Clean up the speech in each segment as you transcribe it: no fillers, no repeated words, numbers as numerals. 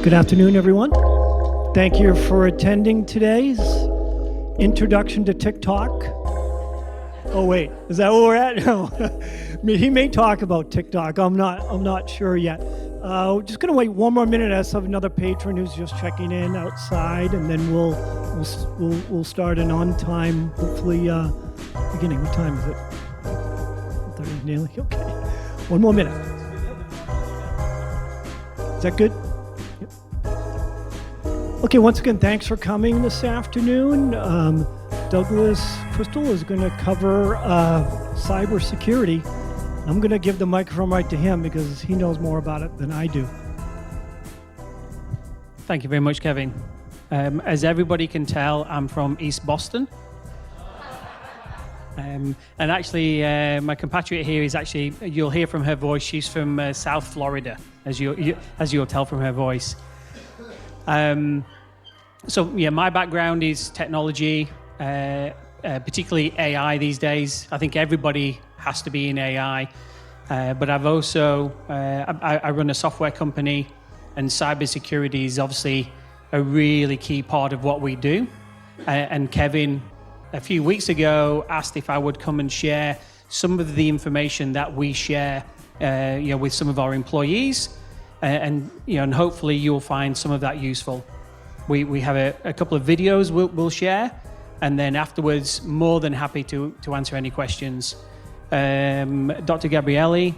Good afternoon, everyone. Thank you for attending today's Introduction to TikTok. Oh wait, is that where we're at? No. I mean, he may talk about TikTok. I'm not sure yet. Just gonna wait one more minute. I have another patron who's just checking in outside, and then we'll start an on time, hopefully beginning. What time is it? 30 nearly. Okay. One more minute. Is that good? Okay, once again, thanks for coming this afternoon. Douglas Crystal is going to cover cybersecurity. I'm going to give the microphone right to him because he knows more about it than I do. Thank you very much, Kevin. As everybody can tell, I'm from East Boston. And actually, my compatriot here is actually, you'll hear from her voice, she's from South Florida, as you'll tell from her voice. So yeah, my background is technology, particularly AI these days. I think everybody has to be in AI, but I've also, I run a software company, and cybersecurity is obviously a really key part of what we do. And Kevin, a few weeks ago, asked if I would come and share some of the information that we share, with some of our employees, and hopefully you'll find some of that useful. We have a couple of videos we'll share, and then afterwards, more than happy to answer any questions. Dr. Gabrielli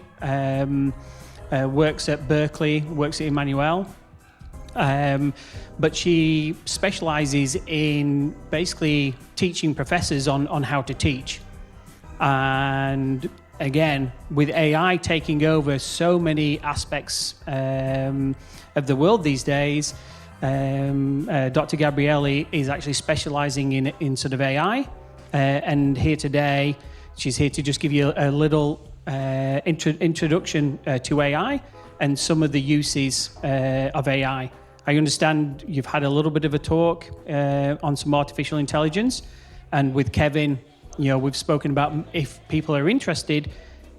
works at Berkeley, works at Emmanuel, but she specializes in basically teaching professors on how to teach. And again, with AI taking over so many aspects of the world these days, Dr. Gabrielli is actually specializing in sort of AI, and here today, she's here to just give you a little introduction to AI and some of the uses of AI. I understand you've had a little bit of a talk on some artificial intelligence, and with Kevin, we've spoken about, if people are interested,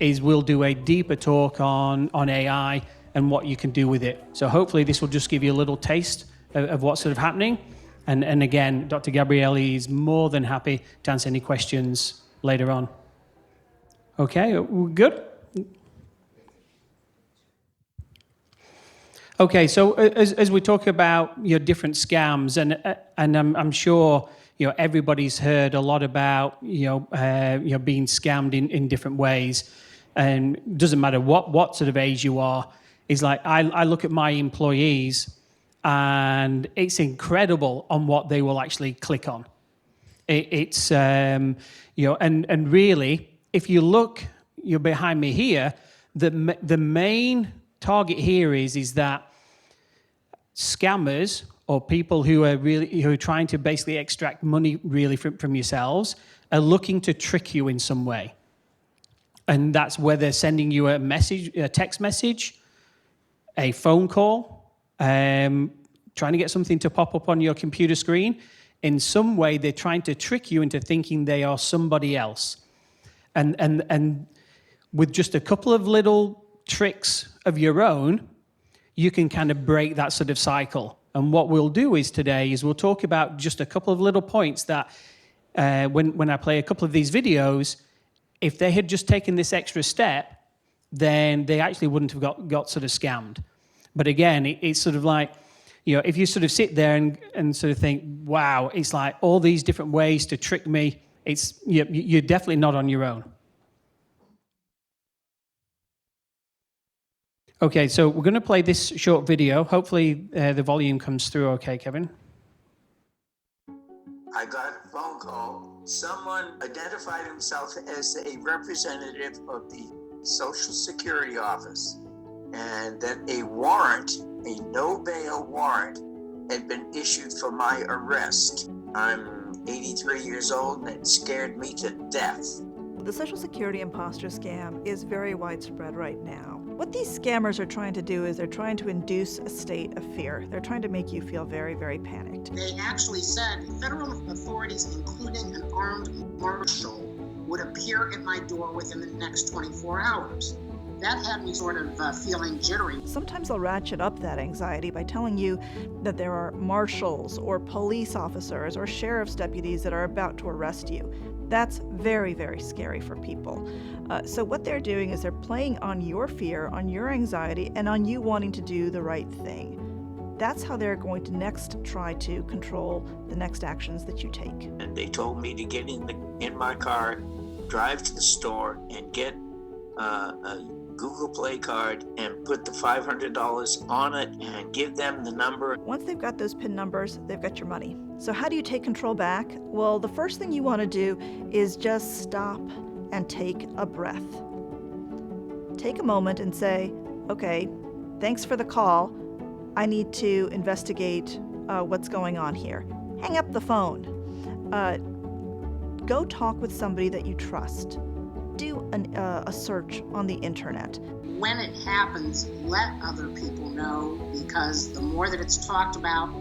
we'll do a deeper talk on AI and what you can do with it. So hopefully this will just give you a little taste of what's sort of happening. And again, Dr. Gabrielli is more than happy to answer any questions later on. Okay, we're good? Okay, so as we talk about different scams, and I'm sure everybody's heard a lot about being scammed in different ways, and it doesn't matter what sort of age you are. It's like I look at my employees, and it's incredible on what they will actually click on. It's and really, if you look, you're behind me here. The main target here is that scammers, or people who are trying to basically extract money really from yourselves, are looking to trick you in some way. And that's where they're sending you a text message, a phone call, trying to get something to pop up on your computer screen. In some way, they're trying to trick you into thinking they are somebody else. And with just a couple of little tricks of your own, you can kind of break that sort of cycle. And what we'll do today is we'll talk about just a couple of little points that when I play a couple of these videos, if they had just taken this extra step, then they actually wouldn't have got sort of scammed. But again, it's sort of like, if you sort of sit there and sort of think, wow, it's like all these different ways to trick me, you're definitely not on your own. Okay, so we're going to play this short video. Hopefully the volume comes through okay, Kevin. I got a phone call. Someone identified himself as a representative of the Social Security office, and that a warrant, a no-bail warrant, had been issued for my arrest. I'm 83 years old, and it scared me to death. The Social Security imposter scam is very widespread right now. What these scammers are trying to do is they're trying to induce a state of fear. They're trying to make you feel very, very panicked. They actually said federal authorities, including an armed marshal, would appear at my door within the next 24 hours. that had me sort of feeling jittery. Sometimes they'll ratchet up that anxiety by telling you that there are marshals or police officers or sheriff's deputies that are about to arrest you. That's very, very scary for people. So what they're doing is they're playing on your fear, on your anxiety, and on you wanting to do the right thing. That's how they're going to next try to control the next actions that you take. And they told me to get in my car, drive to the store, and get a Google Play card and put the $500 on it and give them the number. Once they've got those PIN numbers, they've got your money. So how do you take control back? Well, the first thing you want to do is just stop and take a breath. Take a moment and say, okay, thanks for the call. I need to investigate what's going on here. Hang up the phone. Go talk with somebody that you trust. Do a search on the internet. When it happens, let other people know, because the more that it's talked about,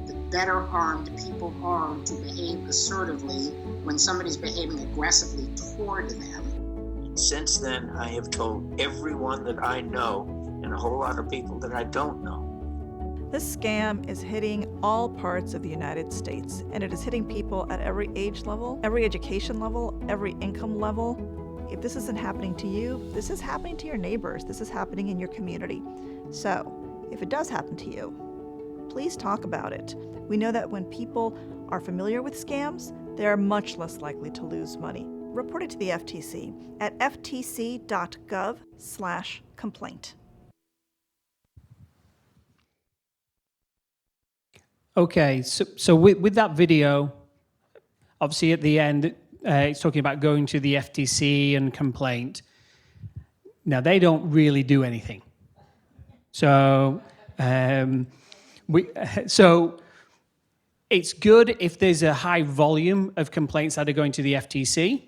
the better armed people are to behave assertively when somebody's behaving aggressively toward them. Since then, I have told everyone that I know and a whole lot of people that I don't know. This scam is hitting all parts of the United States, and it is hitting people at every age level, every education level, every income level. If this isn't happening to you, this is happening to your neighbors. This is happening in your community. So, if it does happen to you, please talk about it. We know that when people are familiar with scams, they are much less likely to lose money. Report it to the FTC at ftc.gov/complaint. Okay, so with that video, obviously at the end, it's talking about going to the FTC and complaint. Now, they don't really do anything. So, so it's good if there's a high volume of complaints that are going to the FTC,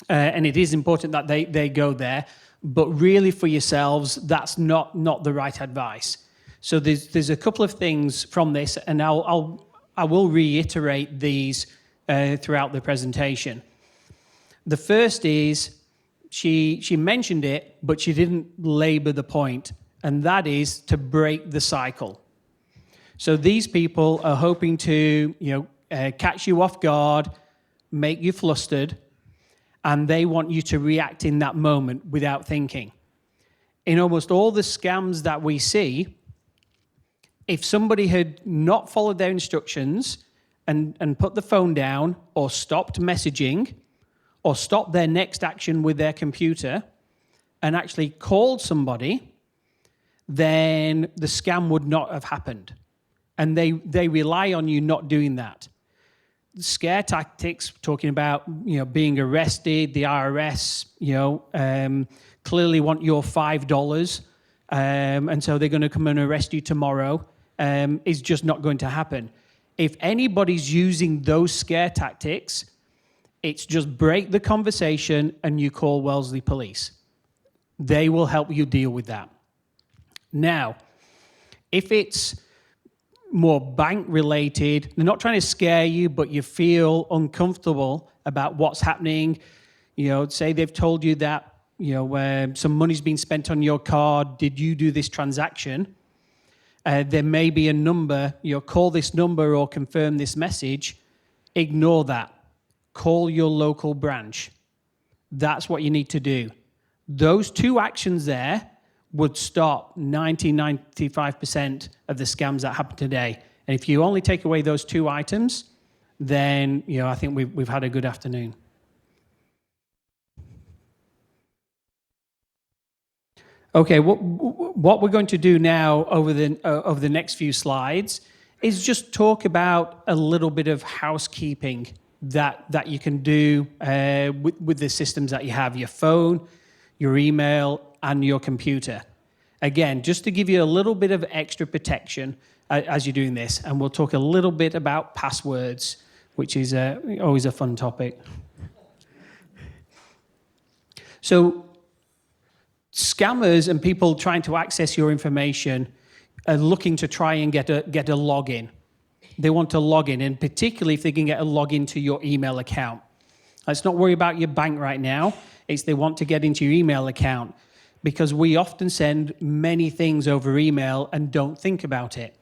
and it is important that they go there. But really, for yourselves, that's not the right advice. So there's a couple of things from this, and I will reiterate these throughout the presentation. The first is she mentioned it, but she didn't labor the point, and that is to break the cycle. So these people are hoping to catch you off guard, make you flustered, and they want you to react in that moment without thinking. In almost all the scams that we see, if somebody had not followed their instructions and put the phone down or stopped messaging or stopped their next action with their computer and actually called somebody, then the scam would not have happened. And they rely on you not doing that. Scare tactics, talking about being arrested, the IRS clearly want your $5, and so they're going to come and arrest you tomorrow. Is just not going to happen. If anybody's using those scare tactics, it's just break the conversation and you call Wellesley Police. They will help you deal with that. Now, if it's more bank related, they're not trying to scare you, but you feel uncomfortable about what's happening. Say they've told you that some money's been spent on your card. Did you do this transaction? There may be a number, call this number or confirm this message. Ignore that. Call your local branch. That's what you need to do. Those two actions there would stop 95% of the scams that happen today. And if you only take away those two items, then I think we've had a good afternoon. Okay, what we're going to do now over the next few slides is just talk about a little bit of housekeeping that you can do with the systems that you have, your phone, your email, and your computer. Again, just to give you a little bit of extra protection as you're doing this, and we'll talk a little bit about passwords, which is always a fun topic. So, scammers and people trying to access your information are looking to try and get a login. They want to log in, and particularly if they can get a login to your email account. Let's not worry about your bank right now. It's they want to get into your email account. because we often send many things over email and don't think about it.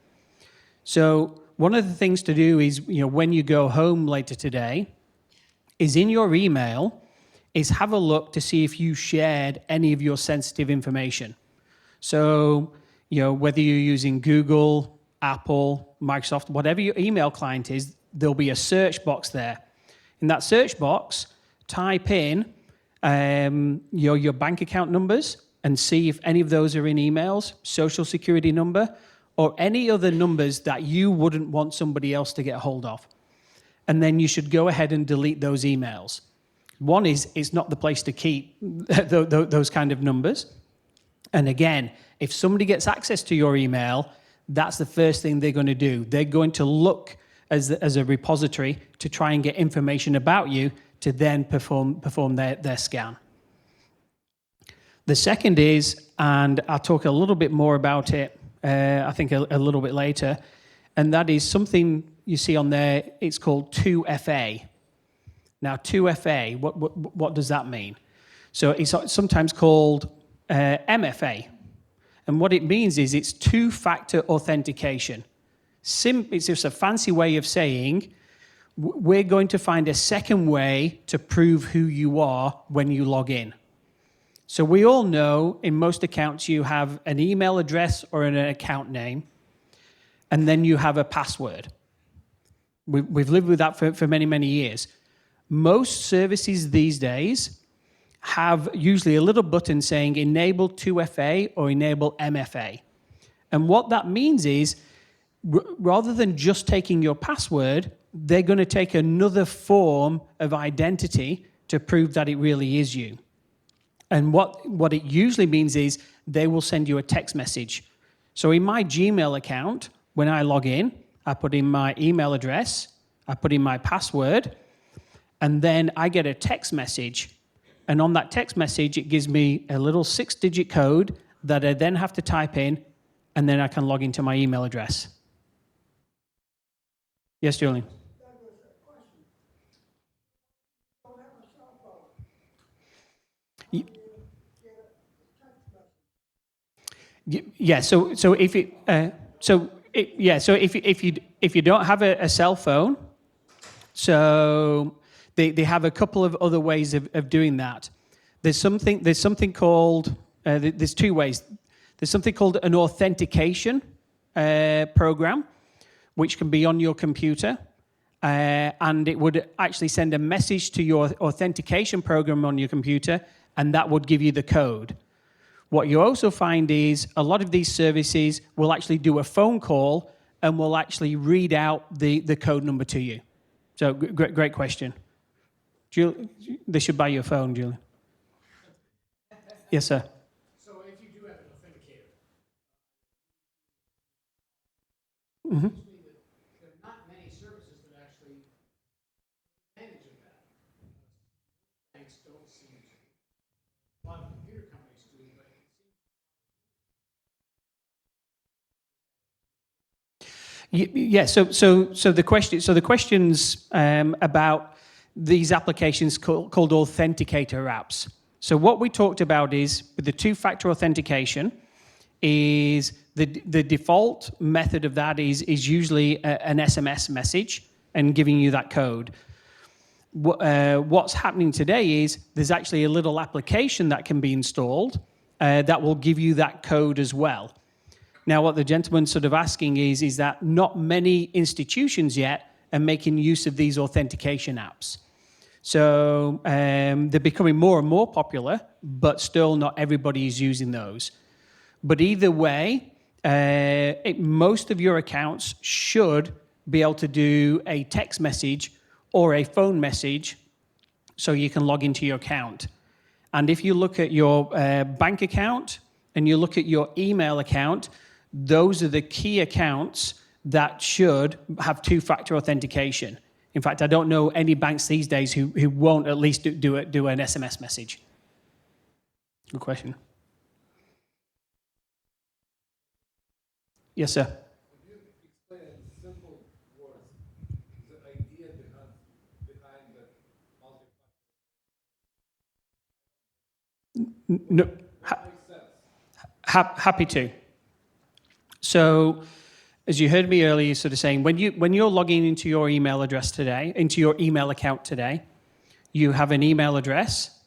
So one of the things to do is, when you go home later today, is in your email, is have a look to see if you shared any of your sensitive information. So, whether you're using Google, Apple, Microsoft, whatever your email client is, there'll be a search box there. In that search box, type in your bank account numbers and see if any of those are in emails, social security number, or any other numbers that you wouldn't want somebody else to get hold of. And then you should go ahead and delete those emails. One is, it's not the place to keep those kind of numbers. And again, if somebody gets access to your email, that's the first thing they're going to do. They're going to look as a repository to try and get information about you to then perform their scan. The second is, and I'll talk a little bit more about it, I think a little bit later, and that is something you see on there. It's called 2FA. Now, 2FA, what does that mean? So it's sometimes called MFA. And what it means is it's two-factor authentication. It's just a fancy way of saying we're going to find a second way to prove who you are when you log in. So we all know in most accounts you have an email address or an account name, and then you have a password. We've lived with that for many, many years. Most services these days have usually a little button saying enable 2FA or enable MFA. And what that means is, rather than just taking your password, they're going to take another form of identity to prove that it really is you. And what it usually means is they will send you a text message. So in my Gmail account, when I log in, I put in my email address, I put in my password, and then I get a text message. And on that text message, it gives me a little 6-digit code that I then have to type in, and then I can log into my email address. Yes, Julian? Yeah. So if you don't have a cell phone, so they have a couple of other ways of doing that. There's something called there's two ways. There's something called an authentication program, which can be on your computer, and it would actually send a message to your authentication program on your computer, and that would give you the code. What you also find is a lot of these services will actually do a phone call and will actually read out the code number to you. So great question. They should buy you a phone, Julian. Yes, sir. So if you do have an authenticator, Mm-hmm. there are not many services that actually manage that. Banks don't seem to. A lot of computer companies do, but it seems. Yeah. So the questions about these applications called authenticator apps. So what we talked about is with the two-factor authentication is the default method of that is usually an SMS message and giving you that code. What's happening today is there's actually a little application that can be installed that will give you that code as well. Now, what the gentleman's sort of asking is that not many institutions yet are making use of these authentication apps. So they're becoming more and more popular, but still not everybody is using those. But either way, most of your accounts should be able to do a text message or a phone message so you can log into your account. And if you look at your bank account and you look at your email account, those are the key accounts that should have two-factor authentication. In fact, I don't know any banks these days who won't at least do an SMS message. Good question. Yes, sir. Could you explain in simple words the idea behind the multi-factor? No. That makes sense. Happy to. So, as you heard me earlier, sort of saying when you're logging into your email address today, into your email account today, you have an email address,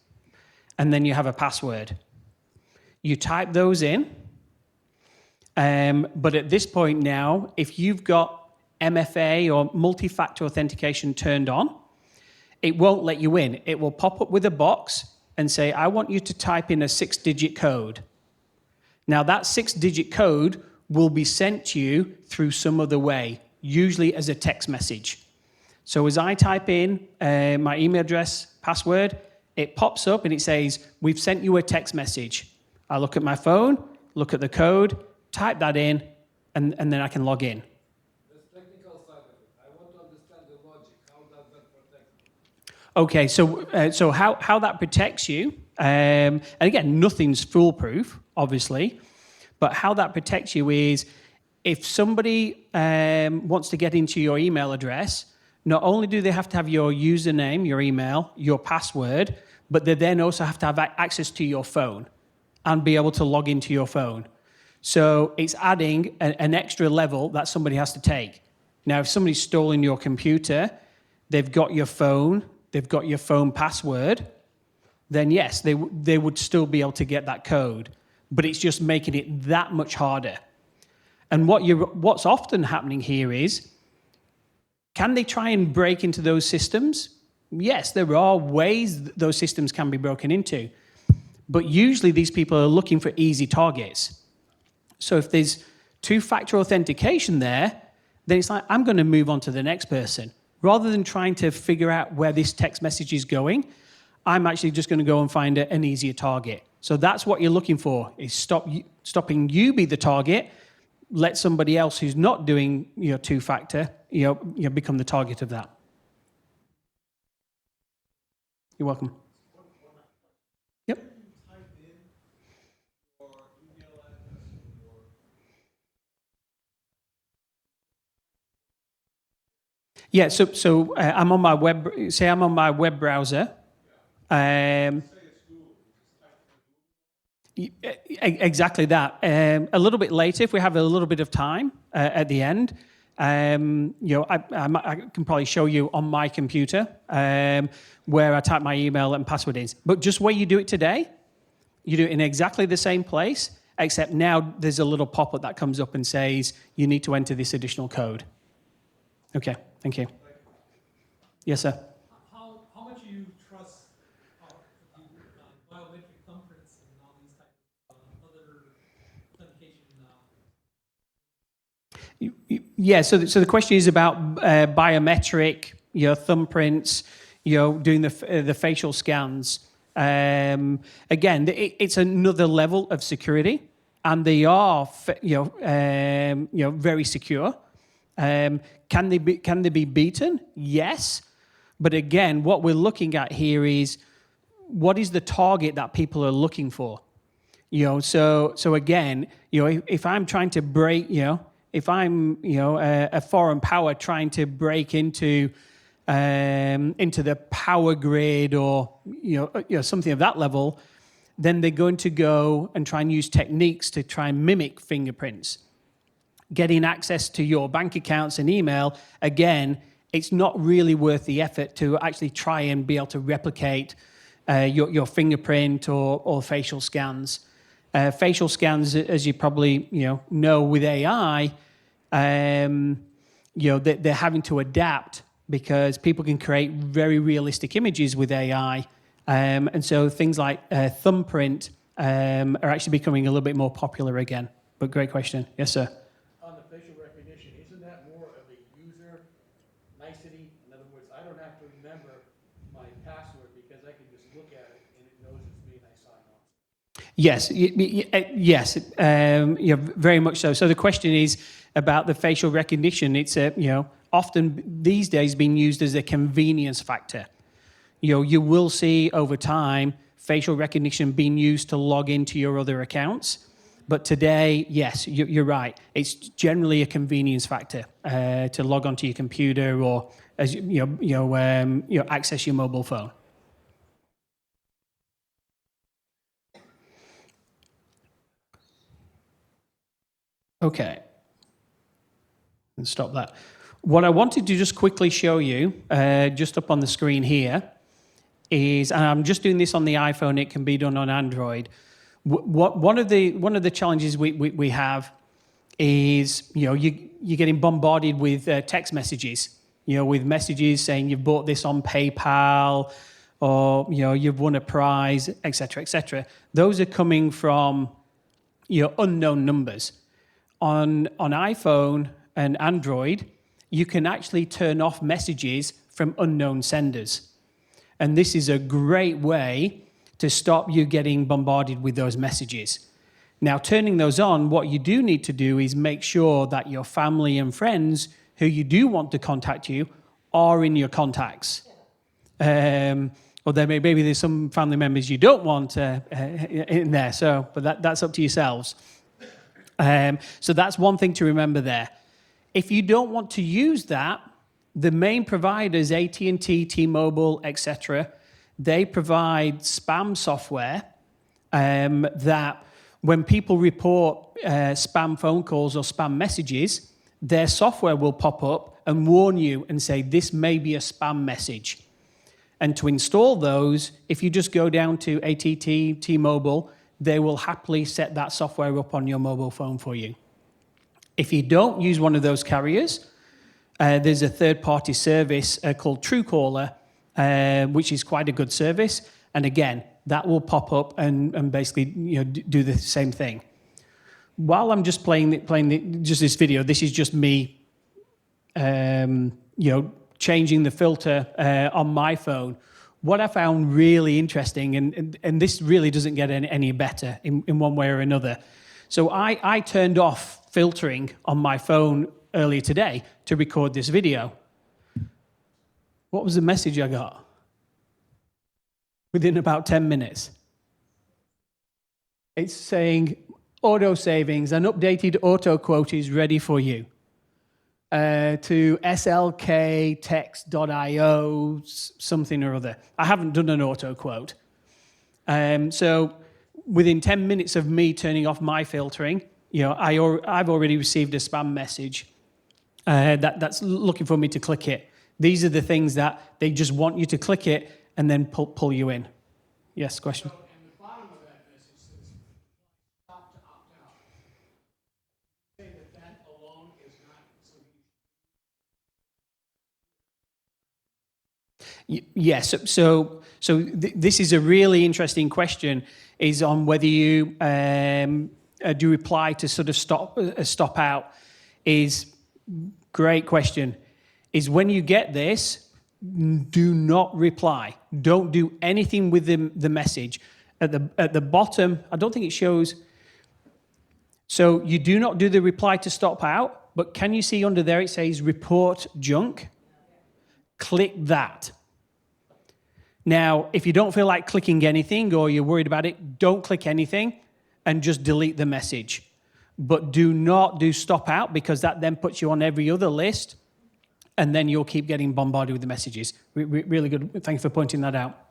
and then you have a password. You type those in, but at this point now, if you've got MFA or multi-factor authentication turned on, it won't let you in. It will pop up with a box and say, I want you to type in a 6-digit code. Now, that 6-digit code will be sent to you through some other way, usually as a text message. So as I type in my email address, password, it pops up and it says, we've sent you a text message. I look at my phone, look at the code, type that in, and then I can log in. There's technical side of it. I want to understand the logic. How does that protect me? Okay, so how that protects you, and again, nothing's foolproof, obviously, but how that protects you is if somebody wants to get into your email address, not only do they have to have your username, your email, your password, but they then also have to have access to your phone and be able to log into your phone. So it's adding an extra level that somebody has to take. Now, if somebody's stolen your computer, they've got your phone password, then yes, they would still be able to get that code. But it's just making it that much harder. And what's often happening here is, can they try and break into those systems? Yes, there are ways those systems can be broken into. But usually these people are looking for easy targets. So if there's two-factor authentication there, then it's like, I'm going to move on to the next person. Rather than trying to figure out where this text message is going, I'm actually just going to go and find an easier target. So that's what you're looking for, is stopping you be the target, let somebody else who's not doing two-factor become the target of that. You're welcome. Yep. Yeah, so I'm on my web. Say I'm on my web browser. Exactly that. A little bit later, if we have a little bit of time at the end, I can probably show you on my computer where I type my email and password in. But just where you do it today, you do it in exactly the same place, except now there's a little pop-up that comes up and says, you need to enter this additional code. Okay, thank you. Yes, sir. How much do you trust biometric thumbprints and all these types of other authentication? Yeah, so the question is about biometric, thumbprints, doing the facial scans. Again, it's another level of security, and they are, very secure. Can they be beaten? Yes, but again, what we're looking at here is what is the target that people are looking for. So again, if I'm trying to break, if I'm a foreign power trying to break into the power grid or something of that level, then they're going to go and try and use techniques to try and mimic fingerprints. Getting access to your bank accounts and email, again, it's not really worth the effort to actually try and be able to replicate your fingerprint or facial scans. Facial scans, as you probably know with AI, they're having to adapt because people can create very realistic images with AI, and so things like thumbprint are actually becoming a little bit more popular again. But great question, yes, sir. On the facial recognition, isn't that more of a user nicety? In other words, I don't have to remember my password because I can just look at it and it knows it's me and I sign on. Yes, yes, very much so. So the question is about the facial recognition. It's often these days being used as a convenience factor. You will see over time facial recognition being used to log into your other accounts. But today, yes, you're right. It's generally a convenience factor to log onto your computer or as access your mobile phone. Okay. And stop that. What I wanted to just quickly show you, just up on the screen here, is, and I'm just doing this on the iPhone, it can be done on Android. One of the challenges we have is, you're getting bombarded with text messages, with messages saying you've bought this on PayPal, or, you've won a prize, et cetera, et cetera. Those are coming from, unknown numbers. On iPhone and Android, you can actually turn off messages from unknown senders. And this is a great way to stop you getting bombarded with those messages. Now, turning those on, what you do need to do is make sure that your family and friends who you do want to contact you are in your contacts. Or maybe there's some family members you don't want in there, but that's up to yourselves. So that's one thing to remember there. If you don't want to use that, the main providers, AT&T, T-Mobile, etc., they provide spam software that when people report spam phone calls or spam messages, their software will pop up and warn you and say, this may be a spam message. And to install those, if you just go down to AT&T, T-Mobile, they will happily set that software up on your mobile phone for you. If you don't use one of those carriers, there's a third-party service called Truecaller, which is quite a good service. And again, that will pop up and basically do the same thing. While I'm just playing just this video, this is just me, changing the filter on my phone. What I found really interesting, and this really doesn't get any better in one way or another. So I turned off filtering on my phone earlier today to record this video. What was the message I got? Within about 10 minutes. It's saying, auto savings, an updated auto quote is ready for you. To slktext.io, something or other. I haven't done an auto quote. So within 10 minutes of me turning off my filtering, I've already received a spam message that's looking for me to click it. These are the things that they just want you to click it and then pull you in. Yes, question? So, and the bottom of that message says, stop to opt out. Say that alone is not something. Yes. So this is a really interesting question. Is on whether you do reply to sort of stop out. Is great question. Is when you get this, do not reply. Don't do anything with the message. At the bottom, I don't think it shows. So you do not do the reply to stop out, but can you see under there it says report junk? Click that. Now, if you don't feel like clicking anything or you're worried about it, don't click anything and just delete the message. But do not do stop out, because that then puts you on every other list and then you'll keep getting bombarded with the messages. Really good. Thank you for pointing that out.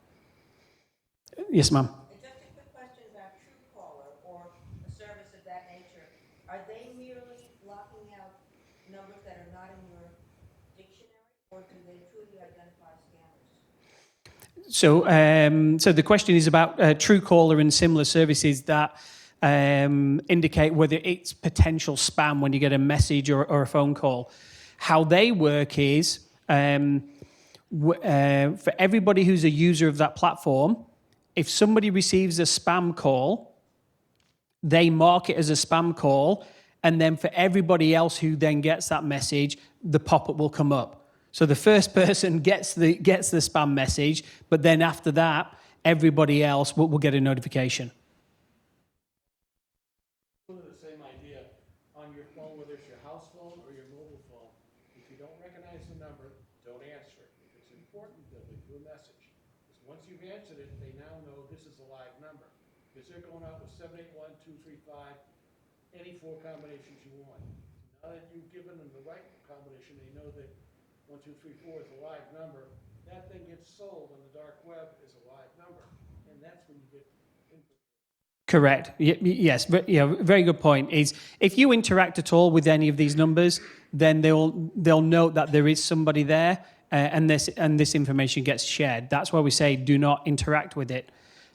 Yes, ma'am. Just a quick question about Truecaller or a service of that nature. Are they merely blocking out numbers that are not in your dictionary, or do they truly identify scammers? So the question is about Truecaller and similar services that indicate whether it's potential spam when you get a message or a phone call. How they work is, for everybody who's a user of that platform, if somebody receives a spam call, they mark it as a spam call, and then for everybody else who then gets that message, the pop-up will come up. So the first person gets the spam message, but then after that, everybody else will get a notification. The same idea on your phone, whether it's your house phone or your mobile phone. If you don't recognize the number, don't answer it. If it's important, they'll leave you a message. Because once you've answered it, they now know this is a live number. Because they're going out with 781, 235, any 4 combinations you want. Now that you've given them the right combination, they know that 1, 2, 3, 4 is a live number. That thing gets sold on the dark web as a live number, and that's when you get input. Correct. Yes. Very good point. Is if you interact at all with any of these numbers, then they'll note that there is somebody there, and this information gets shared. That's why we say do not interact with it.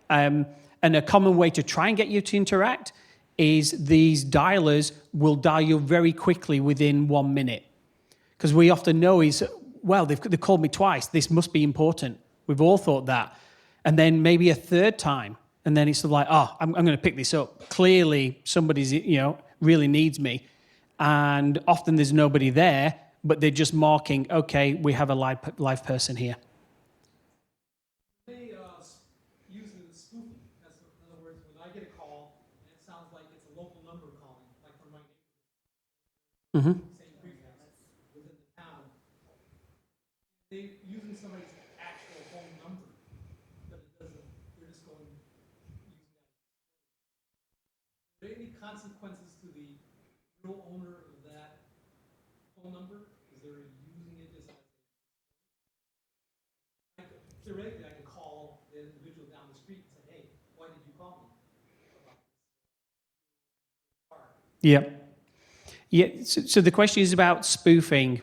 And a common way to try and get you to interact is these dialers will dial you very quickly within 1 minute, because we often know they've called me twice. This must be important. We've all thought that, and then maybe a third time. And then it's sort of like, I'm going to pick this up. Clearly, somebody's, really needs me. And often there's nobody there, but they're just marking, okay, we have a live person here. They use it as spoofing. That's, in other words, when I get a call, and it sounds like it's a local number calling, like from my neighborhood, same prefix within the town. They're using somebody's actual home number, but it doesn't, they're just going using that. Are there any consequences to the real owner of that phone number? Because they're using it just as theoretically, I can call the individual down the street and say, hey, why did you call me about this? Yeah. Yeah. So the question is about spoofing.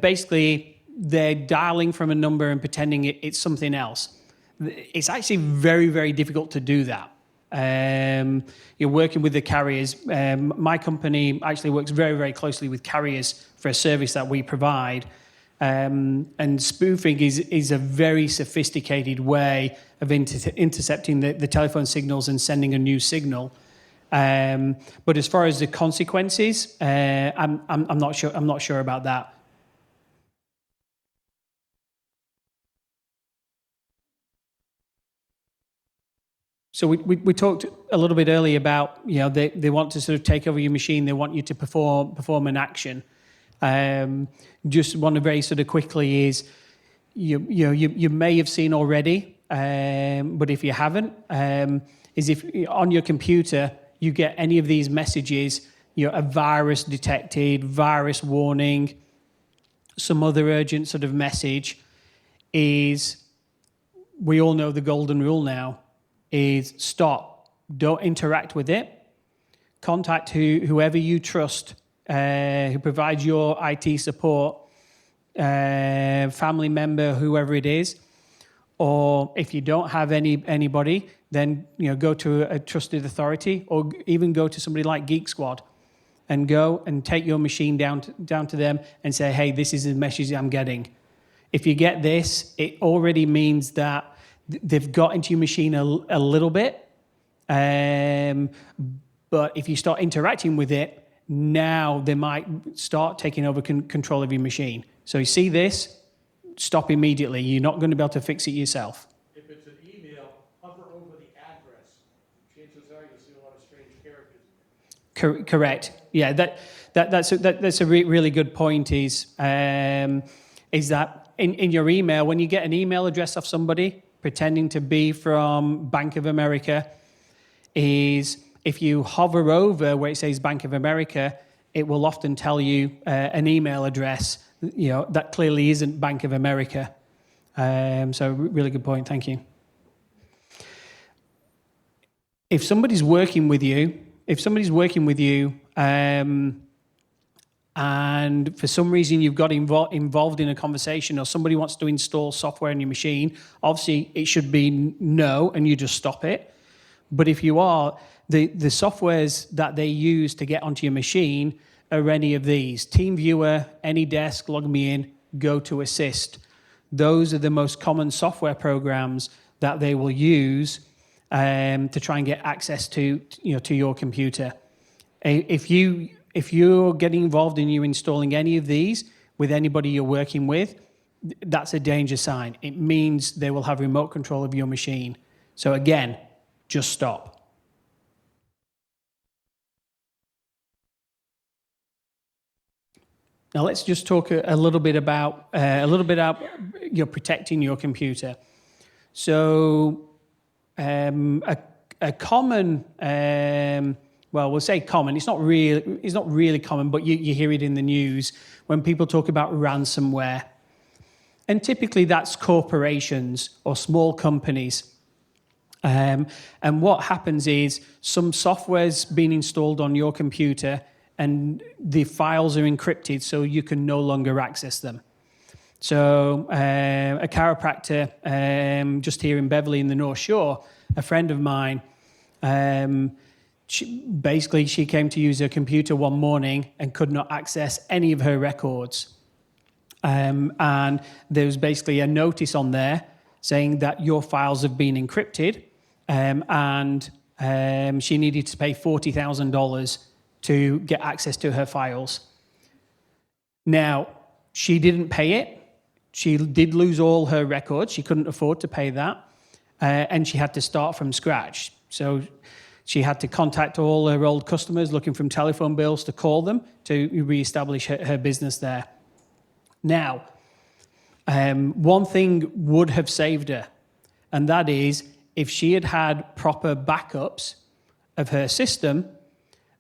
Basically, they're dialing from a number and pretending it's something else. It's actually very, very difficult to do that. You're working with the carriers. My company actually works very, very closely with carriers for a service that we provide. And spoofing is a very sophisticated way of intercepting the telephone signals and sending a new signal. But as far as the consequences, I'm not sure. I'm not sure about that. So we talked a little bit earlier about, they want to sort of take over your machine. They want you to perform an action. Just want to very sort of quickly is, you may have seen already, but if you haven't, is if on your computer you get any of these messages, a virus detected, virus warning, some other urgent sort of message, is we all know the golden rule now. Is stop, don't interact with it, contact whoever you trust, who provides your IT support, family member, whoever it is, or if you don't have anybody, then go to a trusted authority, or even go to somebody like Geek Squad, and go and take your machine down to them and say, hey, this is the message I'm getting. If you get this, it already means that they've got into your machine a little bit, but if you start interacting with it, now they might start taking over control of your machine. So you see this, stop immediately. You're not going to be able to fix it yourself. If it's an email, hover over the address. Chances are you'll see a lot of strange characters. Correct. Yeah, that's a really good point. Is that in your email, when you get an email address of somebody pretending to be from Bank of America, is if you hover over where it says Bank of America, it will often tell you an email address, that clearly isn't Bank of America. So really good point. Thank you. If somebody's working with you, and for some reason you've got involved in a conversation, or somebody wants to install software in your machine, obviously it should be no, and you just stop it. But if you are, the softwares that they use to get onto your machine are any of these: TeamViewer, AnyDesk, LogMeIn, GoToAssist. Those are the most common software programs that they will use to try and get access to your computer. If you're getting involved and you're installing any of these with anybody you're working with, that's a danger sign. It means they will have remote control of your machine. So again, just stop. Now let's just talk a little bit about protecting your computer. So a common, well, we'll say common. It's not really common, but you hear it in the news when people talk about ransomware, and typically that's corporations or small companies. And what happens is some software's been installed on your computer and the files are encrypted so you can no longer access them. So a chiropractor just here in Beverly in the North Shore, a friend of mine, she came to use her computer one morning and could not access any of her records. And there was basically a notice on there saying that your files have been encrypted, and she needed to pay $40,000 to get access to her files. Now, she didn't pay it. She did lose all her records. She couldn't afford to pay that, and she had to start from scratch. So she had to contact all her old customers, looking from telephone bills to call them to reestablish her business there. Now, one thing would have saved her, and that is if she had had proper backups of her system,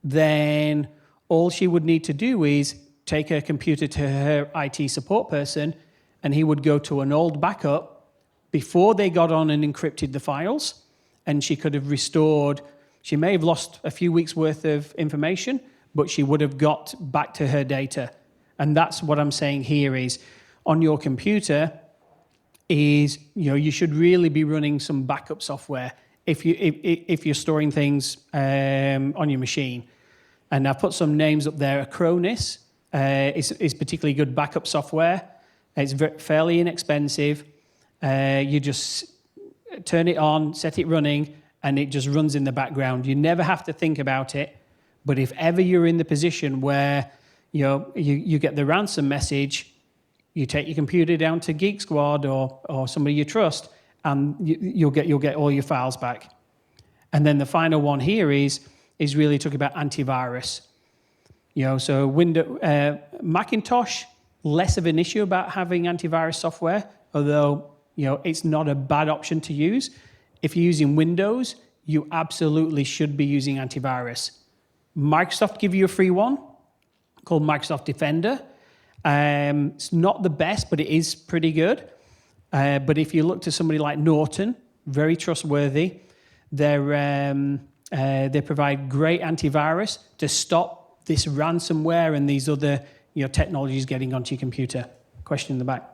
then all she would need to do is take her computer to her IT support person, and he would go to an old backup before they got on and encrypted the files, and she could have restored. She may have lost a few weeks' worth of information, but she would have got back to her data. And that's what I'm saying here is, on your computer, is you should really be running some backup software if you're storing things on your machine. And I've put some names up there. Acronis is particularly good backup software. It's fairly inexpensive. You just turn it on, set it running, and it just runs in the background. You never have to think about it. But if ever you're in the position where you get the ransom message, you take your computer down to Geek Squad or somebody you trust, and you'll get all your files back. And then the final one here is really talking about antivirus. So Macintosh, less of an issue about having antivirus software, although it's not a bad option to use. If you're using Windows, you absolutely should be using antivirus. Microsoft give you a free one called Microsoft Defender. It's not the best, but it is pretty good. But if you look to somebody like Norton, very trustworthy, they provide great antivirus to stop this ransomware and these other technologies getting onto your computer. Question in the back.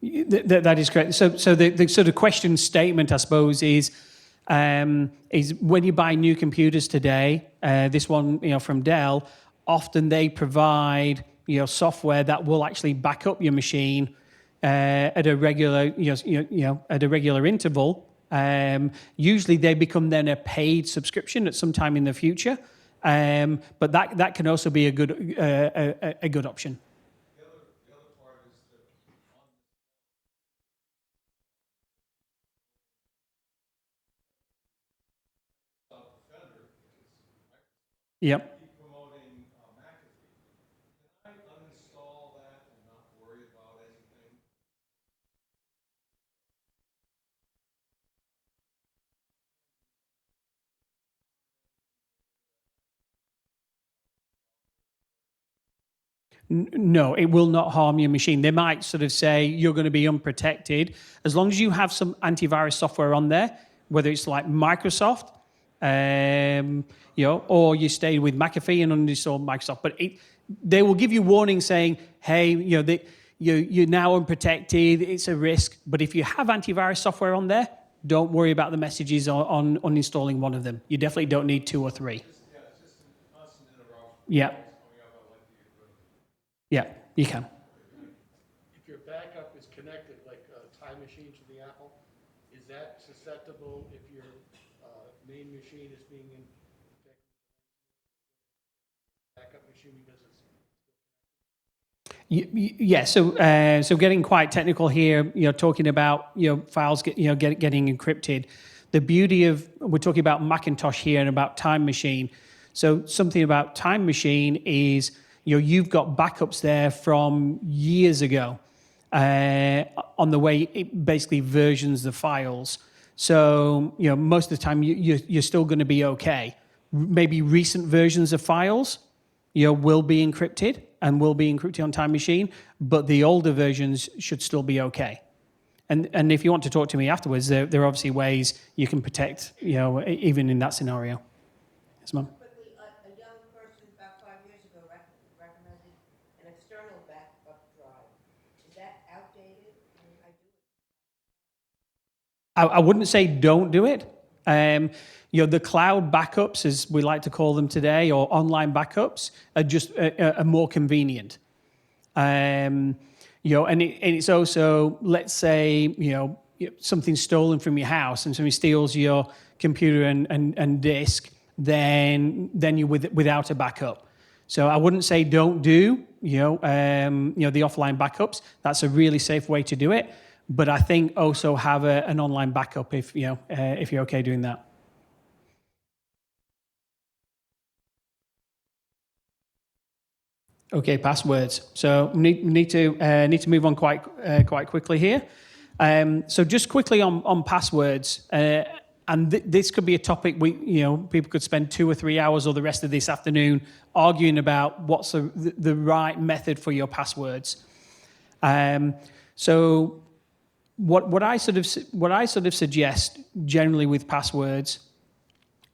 That is correct. So the sort of question statement, I suppose, is when you buy new computers today, this one from Dell, often they provide software that will actually back up your machine at a regular at a regular interval. Usually they become then a paid subscription at some time in the future, but that can also be a good option. Yep. Promoting McAfee. Can I uninstall that and not worry about anything? No, it will not harm your machine. They might sort of say you're going to be unprotected as long as you have some antivirus software on there, whether it's like Microsoft. Or you stay with McAfee and uninstall Microsoft. But they will give you warning saying, hey, you're now unprotected, it's a risk. But if you have antivirus software on there, don't worry about the messages on uninstalling one of them. You definitely don't need 2 or 3. It's just a constant interruption. Yeah. Yeah, you can. If your backup is connected, like a time machine to the Apple, is that susceptible if your main machine is being in backup machine because it's Yeah, so getting quite technical here, talking about files getting encrypted. The beauty of we're talking about Macintosh here and about Time Machine. So something about Time Machine is you've got backups there from years ago on the way it basically versions the files. So, most of the time you're still going to be okay. Maybe recent versions of files, will be encrypted and will be encrypted on Time Machine, but the older versions should still be okay. And if you want to talk to me afterwards, there are obviously ways you can protect, even in that scenario. Yes, ma'am. Quickly, a young person about 5 years ago recommended an external backup drive. Is that outdated? I wouldn't say don't do it. The cloud backups, as we like to call them today, or online backups, are just are more convenient. And it's also, let's say, something's stolen from your house and somebody steals your computer and disk, then you're without a backup. So I wouldn't say don't do, the offline backups. That's a really safe way to do it. But I think also have an online backup if you're okay doing that. Okay, passwords. So need to move on quite quickly here. So just quickly on passwords, and this could be a topic people could spend 2 or 3 hours or the rest of this afternoon arguing about what's the right method for your passwords. So what I sort of suggest generally with passwords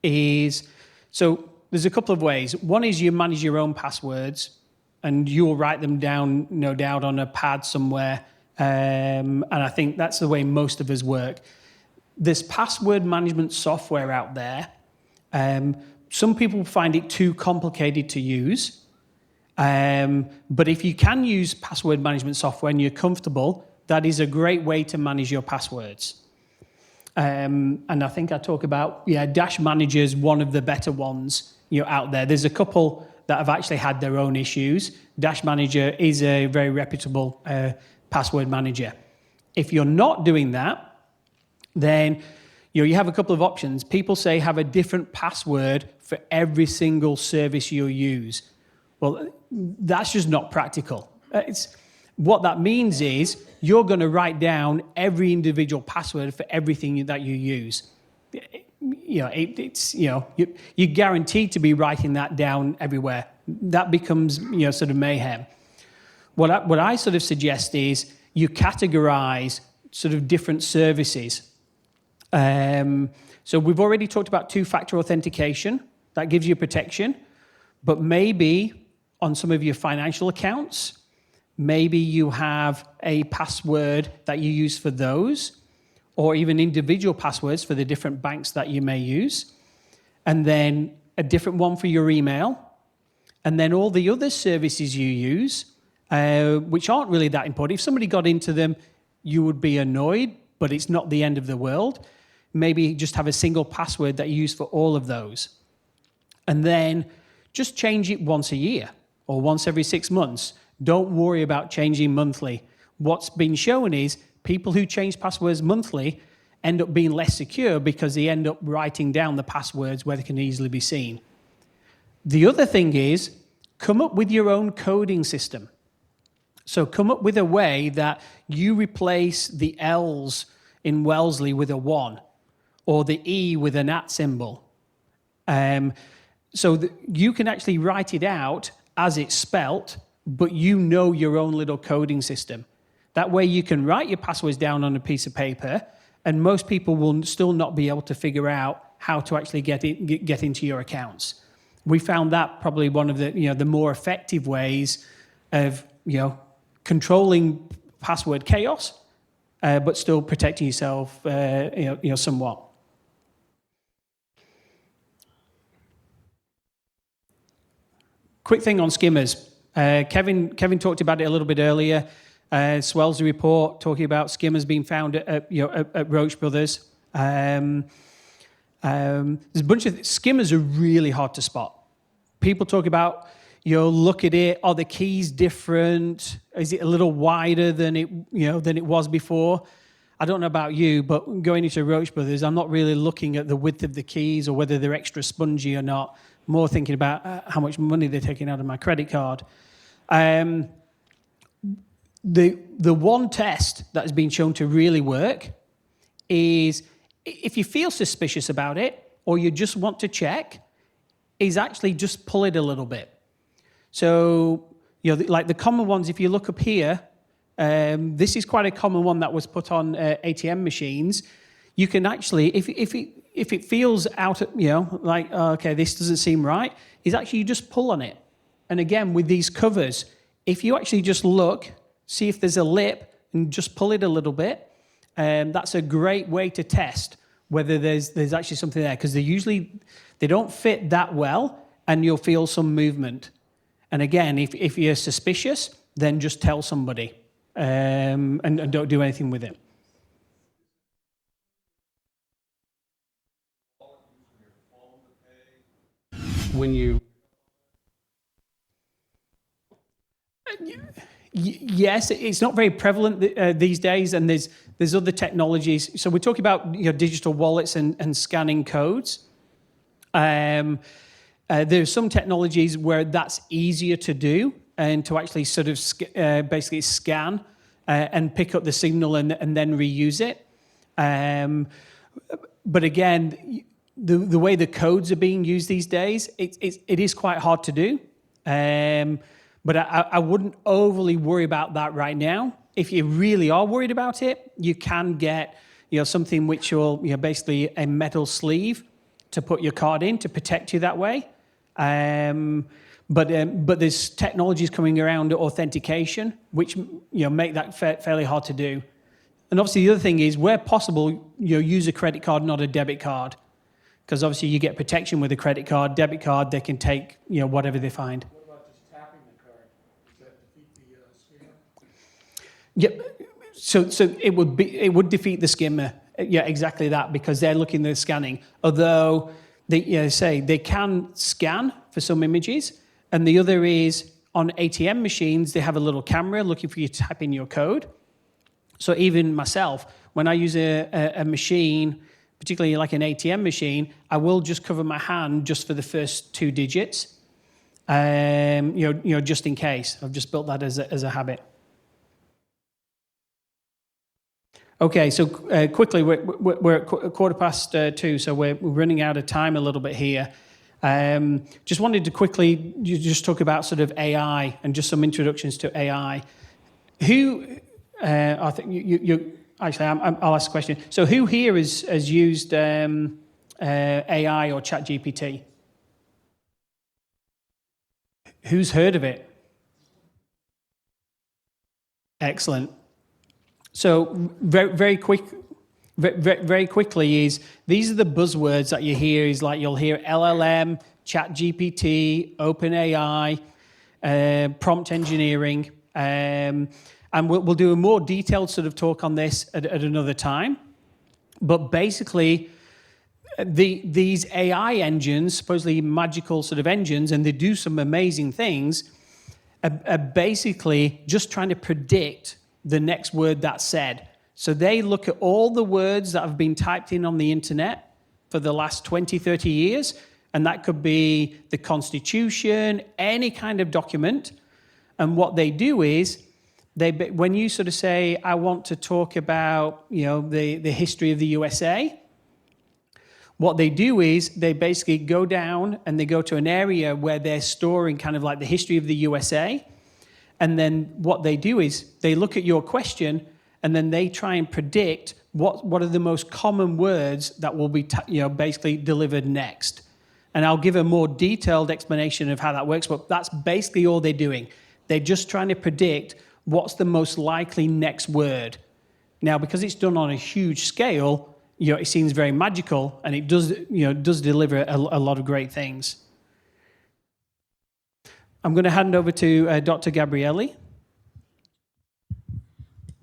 is, so there's a couple of ways. One is you manage your own passwords, and you'll write them down, no doubt, on a pad somewhere. And I think that's the way most of us work. There's password management software out there. Some people find it too complicated to use. But if you can use password management software and you're comfortable, that is a great way to manage your passwords. And I think I talk about, Dash Manager is one of the better ones out there. There's a couple that have actually had their own issues. Dash Manager is a very reputable password manager. If you're not doing that, then you have a couple of options. People say have a different password for every single service you use. Well, that's just not practical. What that means is you're going to write down every individual password for everything that you use. You're guaranteed to be writing that down everywhere. That becomes sort of mayhem. What I sort of suggest is you categorize sort of different services. So we've already talked about two-factor authentication. That gives you protection. But maybe on some of your financial accounts, maybe you have a password that you use for those, or even individual passwords for the different banks that you may use, and then a different one for your email, and then all the other services you use, which aren't really that important. If somebody got into them, you would be annoyed, but it's not the end of the world. Maybe just have a single password that you use for all of those. And then just change it once a year or once every 6 months. Don't worry about changing monthly. What's been shown is people who change passwords monthly end up being less secure because they end up writing down the passwords where they can easily be seen. The other thing is, come up with your own coding system. So come up with a way that you replace the L's in Wellesley with a 1 or the E with an @ symbol. So that you can actually write it out as it's spelt, but you know your own little coding system. That way you can write your passwords down on a piece of paper, and most people will still not be able to figure out how to actually get into your accounts. We found that probably one of the more effective ways of controlling password chaos, but still protecting yourself somewhat. Quick thing on skimmers. Kevin talked about it a little bit earlier. Wellesley report talking about skimmers being found at Roach Brothers. There's a bunch of skimmers are really hard to spot. People talk about look at it. Are the keys different? Is it a little wider than it was before? I don't know about you, but going into Roach Brothers, I'm not really looking at the width of the keys or whether they're extra spongy or not. more thinking about how much money they're taking out of my credit card. The one test that has been shown to really work is if you feel suspicious about it or you just want to check, is actually just pull it a little bit. So, like the common ones, if you look up here, this is quite a common one that was put on ATM machines. You can actually, if it feels out, like, okay, this doesn't seem right, is actually you just pull on it. And again, with these covers, if you actually just look, see if there's a lip and just pull it a little bit, that's a great way to test whether there's actually something there, because they don't fit that well and you'll feel some movement. And again, if you're suspicious, then just tell somebody and don't do anything with it. When you Yes, it's not very prevalent these days, and there's other technologies. So we're talking about digital wallets and scanning codes. There's some technologies where that's easier to do and to actually sort of basically scan and pick up the signal and then reuse it. But again, the way the codes are being used these days, it is quite hard to do. But I wouldn't overly worry about that right now. If you really are worried about it, you can get something which will basically a metal sleeve to put your card in to protect you that way. But there's technologies coming around authentication which make that fairly hard to do. And obviously the other thing is, where possible, use a credit card, not a debit card, because obviously you get protection with a credit card. Debit card, they can take whatever they find. Yep. So it would defeat the skimmer. Yeah, exactly that, because they're looking at scanning. Although they say they can scan for some images, and the other is on ATM machines they have a little camera looking for you to type in your code. So even myself, when I use a machine, particularly like an ATM machine, I will just cover my hand just for the first 2 digits. Just in case. I've just built that as a habit. Okay, so quickly, we're at 2:15, so we're running out of time a little bit here. Just wanted to quickly just talk about sort of AI and just some introductions to AI. I think you actually, I'll ask a question. So who here has used AI or ChatGPT? Who's heard of it? Excellent. So very quickly is, these are the buzzwords that you hear. Is like you'll hear LLM, ChatGPT, OpenAI, prompt engineering, and we'll do a more detailed sort of talk on this at another time. But basically, these AI engines, supposedly magical sort of engines, and they do some amazing things, are basically just trying to predict the next word that's said. So they look at all the words that have been typed in on the internet for the last 20, 30 years, and that could be the Constitution, any kind of document. And what they do is, when you sort of say, I want to talk about the history of the USA, what they do is they basically go down and they go to an area where they're storing kind of like the history of the USA. And then what they do is they look at your question and then they try and predict what are the most common words that will be basically delivered next. And I'll give a more detailed explanation of how that works, but that's basically all they're doing. They're just trying to predict what's the most likely next word. Now, because it's done on a huge scale, it seems very magical, and it does deliver a lot of great things. I'm going to hand over to Dr. Gabrielli.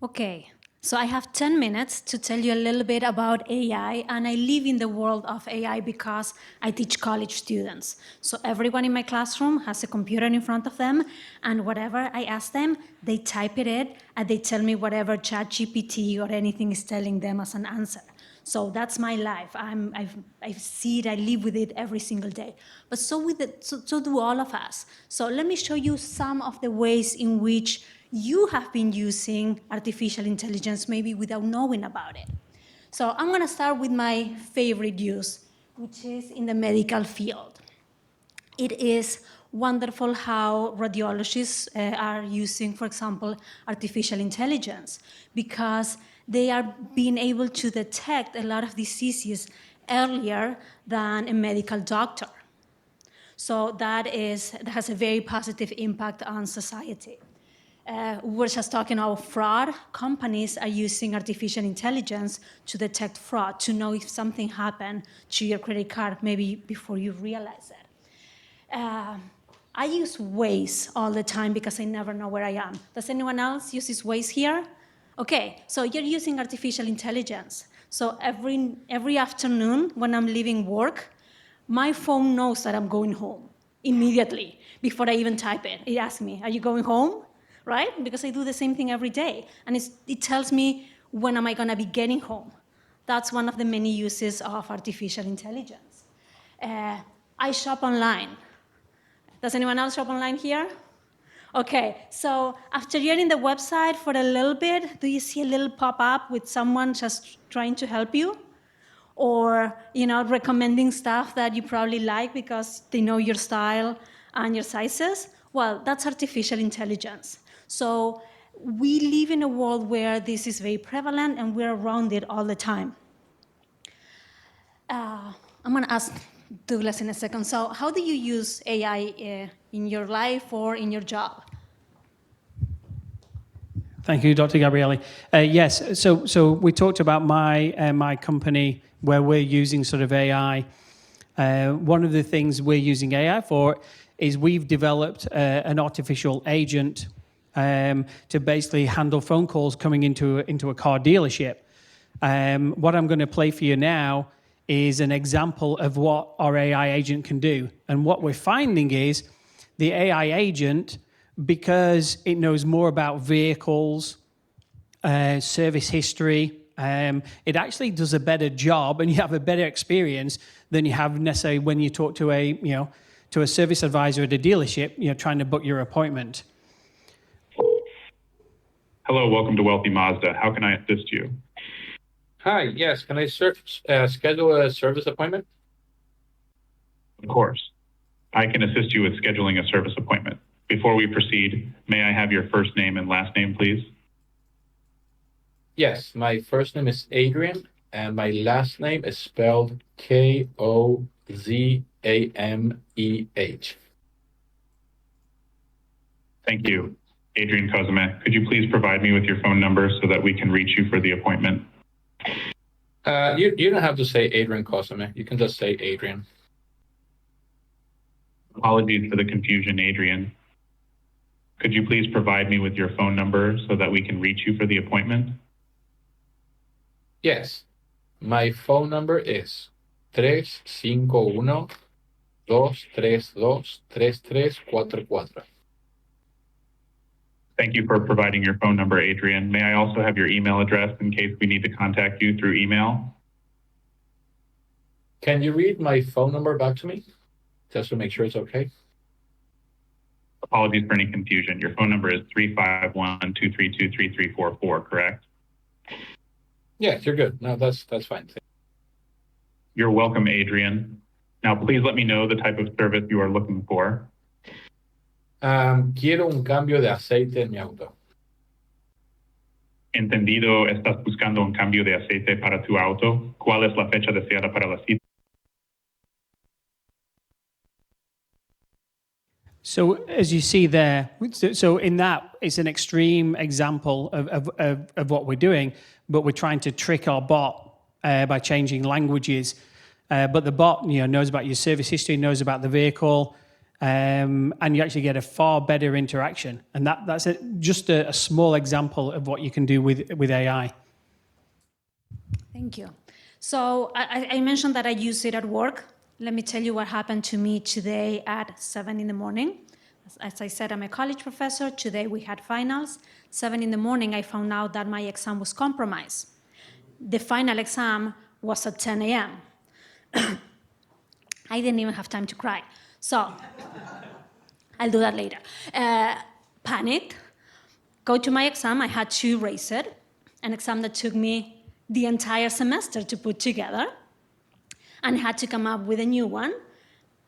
Okay, So I have 10 minutes to tell you a little bit about AI, and I live in the world of AI because I teach college students. So everyone in my classroom has a computer in front of them, and whatever I ask them, they type it in, and they tell me whatever ChatGPT or anything is telling them as an answer. So that's my life. I see it, I live with it every single day. But so do all of us. So let me show you some of the ways in which you have been using artificial intelligence maybe without knowing about it. So I'm gonna start with my favorite use, which is in the medical field. It is wonderful how radiologists are using, for example, artificial intelligence, because they are being able to detect a lot of diseases earlier than a medical doctor. So that has a very positive impact on society. We're just talking about fraud. Companies are using artificial intelligence to detect fraud, to know if something happened to your credit card maybe before you realize it. I use Waze all the time because I never know where I am. Does anyone else use Waze here? Okay, so you're using artificial intelligence. So every afternoon when I'm leaving work, my phone knows that I'm going home immediately before I even type it. It asks me, are you going home? Right? Because I do the same thing every day. And it tells me when am I gonna be getting home. That's one of the many uses of artificial intelligence. I shop online. Does anyone else shop online here? Okay, so after you're in the website for a little bit, do you see a little pop-up with someone just trying to help you? Or recommending stuff that you probably like because they know your style and your sizes? Well, that's artificial intelligence. So we live in a world where this is very prevalent and we're around it all the time. I'm gonna ask Douglas in a second. So how do you use AI in your life or in your job? Thank you, Dr. Gabrielli. Yes, so we talked about my company where we're using sort of AI. One of the things we're using AI for is we've developed an artificial agent to basically handle phone calls coming into a car dealership. What I'm going to play for you now is an example of what our AI agent can do. And what we're finding is the AI agent, because it knows more about vehicles, service history, it actually does a better job and you have a better experience than you have necessarily when you talk to a service advisor at a dealership, trying to book your appointment. Hello, welcome to Wealthy Mazda. How can I assist you? Hi, yes, can I schedule a service appointment? Of course. I can assist you with scheduling a service appointment. Before we proceed, may I have your first name and last name, please? Yes, my first name is Adrian, and my last name is spelled Kozameh. Thank you. Adrian Kozameh, could you please provide me with your phone number so that we can reach you for the appointment? You don't have to say Adrian Kozameh. You can just say Adrian. Apologies for the confusion, Adrian. Could you please provide me with your phone number so that we can reach you for the appointment? Yes, my phone number is 351-232-3344. Thank you for providing your phone number, Adrian. May I also have your email address in case we need to contact you through email? Can you read my phone number back to me, just to make sure it's okay? Apologies for any confusion. Your phone number is 351-232-3344, correct? Yes, you're good. No, that's fine. You're welcome, Adrian. Now, please let me know the type of service you are looking for. Quiero un cambio de aceite en mi auto. Entendido, estás buscando un cambio de aceite para tu auto. ¿Cuál es la fecha deseada para la cita? So as you see there, so in that, it's an extreme example of what we're doing, but we're trying to trick our bot by changing languages. But the bot knows about your service history, knows about the vehicle, and you actually get a far better interaction. And that's just a small example of what you can do with AI. Thank you. So I mentioned that I use it at work. Let me tell you what happened to me today at 7 in the morning. As I said, I'm a college professor. Today we had finals. 7 in the morning, I found out that my exam was compromised. The final exam was at 10 a.m. I didn't even have time to cry. So I'll do that later. Panicked. Go to my exam. I had to erase it. An exam that took me the entire semester to put together, and had to come up with a new one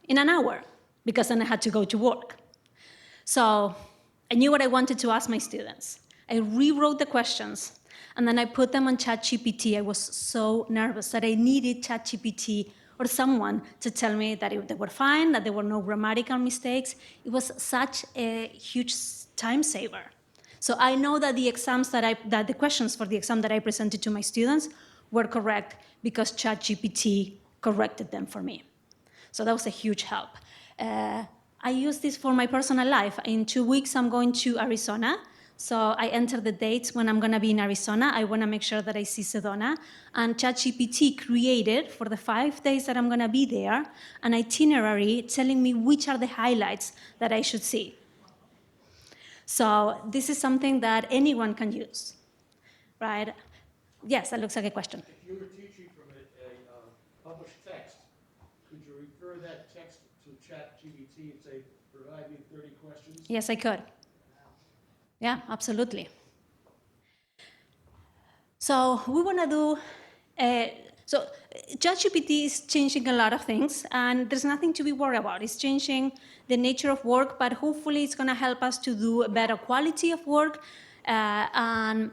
in an hour, because then I had to go to work. So I knew what I wanted to ask my students. I rewrote the questions, and then I put them on ChatGPT. I was so nervous that I needed ChatGPT or someone to tell me that they were fine, that there were no grammatical mistakes. It was such a huge time saver. So I know that that the questions for the exam that I presented to my students were correct because ChatGPT corrected them for me. So that was a huge help. I use this for my personal life. In 2 weeks, I'm going to Arizona. So I enter the dates when I'm going to be in Arizona. I want to make sure that I see Sedona. And ChatGPT created, for the 5 days that I'm going to be there, an itinerary telling me which are the highlights that I should see. So this is something that anyone can use, right? Yes, that looks like a question. If you were teaching from a published text, could you refer that text to ChatGPT and say, provide me 30 questions? Yes, I could. Yeah, absolutely. So we want to do, so ChatGPT is changing a lot of things, and there's nothing to be worried about. It's changing the nature of work, but hopefully it's going to help us to do a better quality of work, and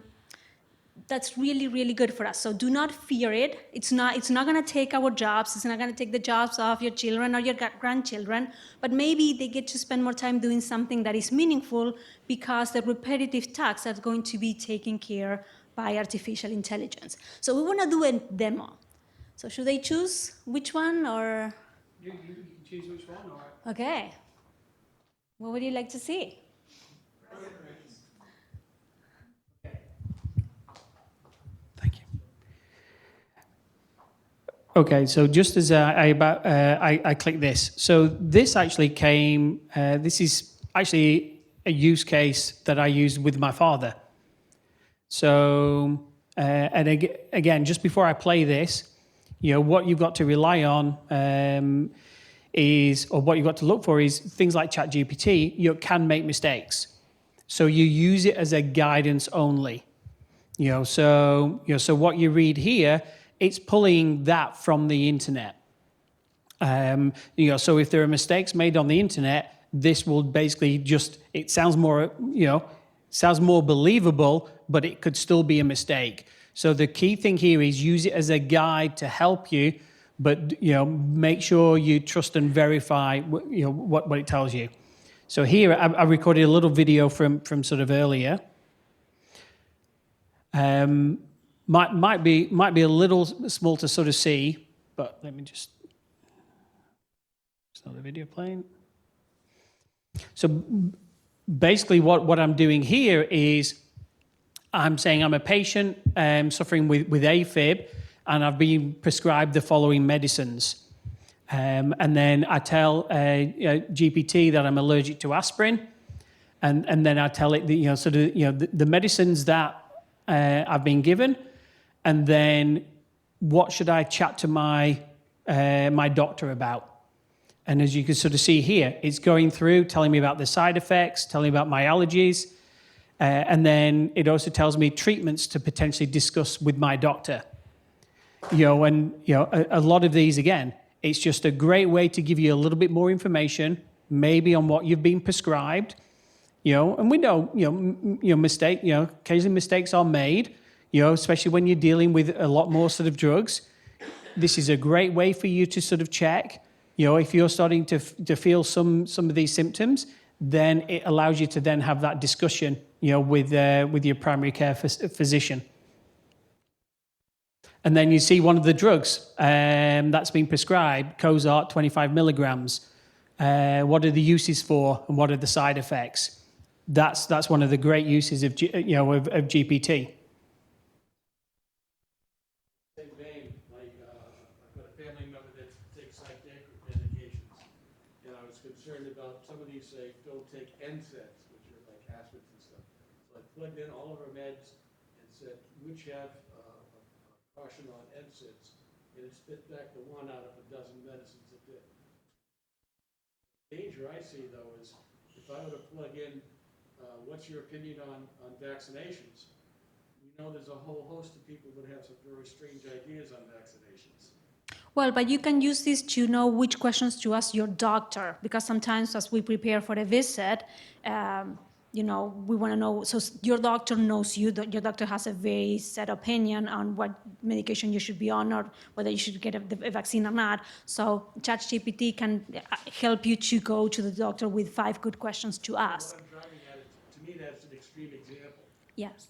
that's really, really good for us. So do not fear it. It's not going to take our jobs. It's not going to take the jobs of your children or your grandchildren, but maybe they get to spend more time doing something that is meaningful because the repetitive tasks are going to be taken care by artificial intelligence. So we want to do a demo. So should they choose which one, or? You can choose which one, or? Okay. What would you like to see? Thank you. Okay, so just as I click this, so this actually came. This is actually a use case that I used with my father. So, and again, just before I play this, what you've got to rely on or what you've got to look for is things like ChatGPT. You can make mistakes, so you use it as a guidance only. So what you read here, it's pulling that from the internet. So if there are mistakes made on the internet, this will basically it sounds more, sounds more believable, but it could still be a mistake. So the key thing here is use it as a guide to help you, but make sure you trust and verify what it tells you. So here I recorded a little video from sort of earlier. Might be a little small to sort of see, but let me just start the video playing. So basically what I'm doing here is I'm saying I'm a patient suffering with AFib, and I've been prescribed the following medicines. And then I tell GPT that I'm allergic to aspirin, and then I tell it the medicines that I've been given, and then what should I chat to my doctor about. And as you can sort of see here, it's going through, telling me about the side effects, telling me about my allergies, and then it also tells me treatments to potentially discuss with my doctor. A lot of these, again, it's just a great way to give you a little bit more information, maybe on what you've been prescribed, and we know, occasionally mistakes are made, especially when you're dealing with a lot more sort of drugs. This is a great way for you to sort of check, if you're starting to feel some of these symptoms, then it allows you to then have that discussion, with your primary care physician. And then you see one of the drugs that's been prescribed, Cozart, 25 milligrams. What are the uses for, and what are the side effects? That's one of the great uses of of GPT. Same vein, like I've got a family member that takes psychiatric medications, and I was concerned about some of these say don't take NSAIDs, which are like aspirin and stuff. So I plugged in all of her meds and said which have caution on NSAIDs, and it spit back the one out of a dozen medicines that did. The danger I see though is if I were to plug in what's your opinion on vaccinations, we know there's a whole host of people that have some very strange ideas on vaccinations. Well, but you can use this to know which questions to ask your doctor, because sometimes as we prepare for a visit, we want to know, so your doctor knows you, your doctor has a very set opinion on what medication you should be on or whether you should get a vaccine or not. So ChatGPT can help you to go to the doctor with 5 good questions to ask. What I'm driving at is, to me, that's an extreme example. Yes.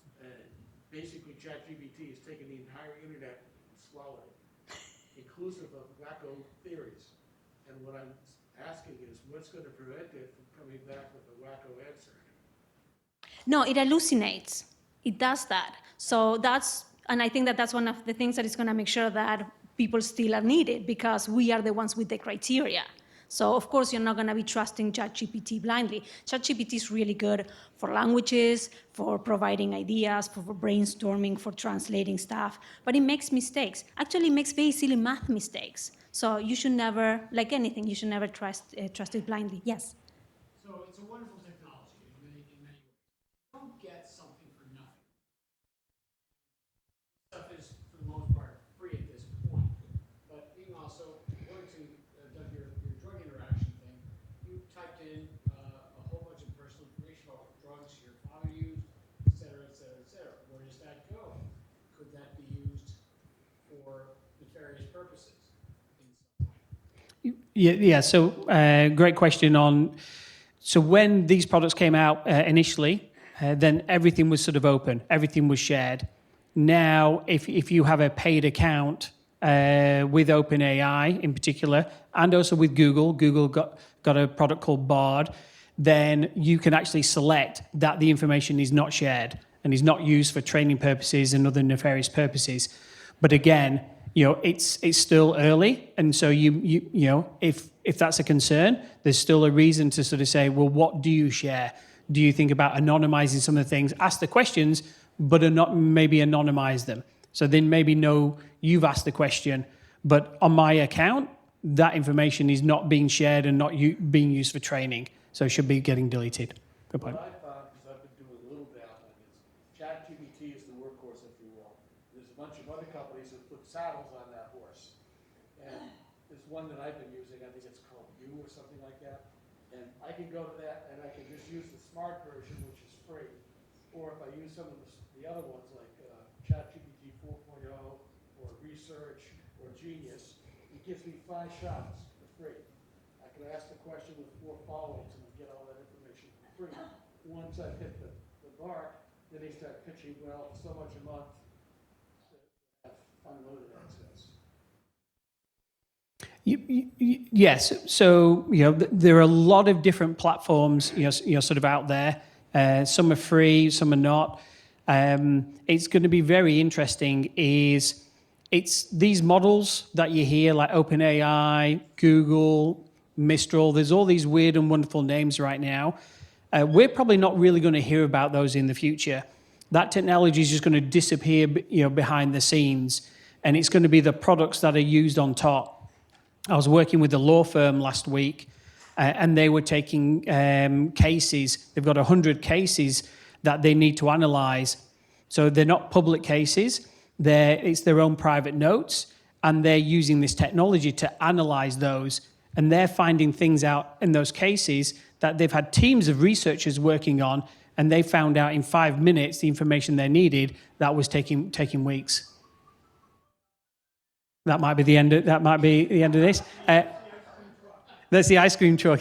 Basically, ChatGPT has taken the entire internet and swallowed it, inclusive of wacko theories. And what I'm asking is, what's going to prevent it from coming back with a wacko answer? No, it hallucinates. It does that. So and I think that's one of the things that is going to make sure that people still are needed, because we are the ones with the criteria. So of course, you're not going to be trusting ChatGPT blindly. ChatGPT is really good for languages, for providing ideas, for brainstorming, for translating stuff, but it makes mistakes. Actually, it makes very silly math mistakes. So you should never, like anything, you should never trust it blindly. Yes? So it's a wonderful technology in many ways. You don't get something for nothing. Stuff is, for the most part, free at this point. But being also, according to your drug interaction thing, you typed in a whole bunch of personal information about what drugs your father used, et cetera, et cetera, et cetera. Where does that go? Could that be used for nefarious purposes in some way? Yeah. So great question on. So when these products came out initially, then everything was sort of open, everything was shared. Now, if you have a paid account with OpenAI in particular, and also with Google got a product called Bard, then you can actually select that the information is not shared and is not used for training purposes and other nefarious purposes. But again, it's still early, and so if that's a concern, there's still a reason to sort of say, well, what do you share? Do you think about anonymizing some of the things? Ask the questions, but maybe anonymize them. So then maybe know you've asked the question, but on my account, that information is not being shared and not being used for training, so it should be getting deleted. Good point. What I found, because I've been doing a little dabbling, is ChatGPT is the workhorse, if you will. There's a bunch of other companies that put saddles on that horse. And there's one that I've been using, I think it's called You or something like that. And I can go to that and I can just use the smart version, which is free. Or if I use some of the other ones like ChatGPT 4.0 or Research or Genius, it gives me 5 shots for free. I can ask the question with 4 follow-ups and get all that information for free. Once I've hit the mark, then they start pitching, well, so much a month to have unlimited access. Yes. So there are a lot of different platforms sort of out there. Some are free, some are not. It's going to be very interesting. It's these models that you hear like OpenAI, Google, Mistral. There's all these weird and wonderful names right now. We're probably not really going to hear about those in the future. That technology is just going to disappear, behind the scenes, and it's going to be the products that are used on top. I was working with a law firm last week, and they were taking cases. They've got 100 cases that they need to analyze. So they're not public cases. It's their own private notes, and they're using this technology to analyze those. And they're finding things out in those cases that they've had teams of researchers working on, and they found out in 5 minutes the information they needed that was taking weeks. That might be the end of this. That's the ice cream truck.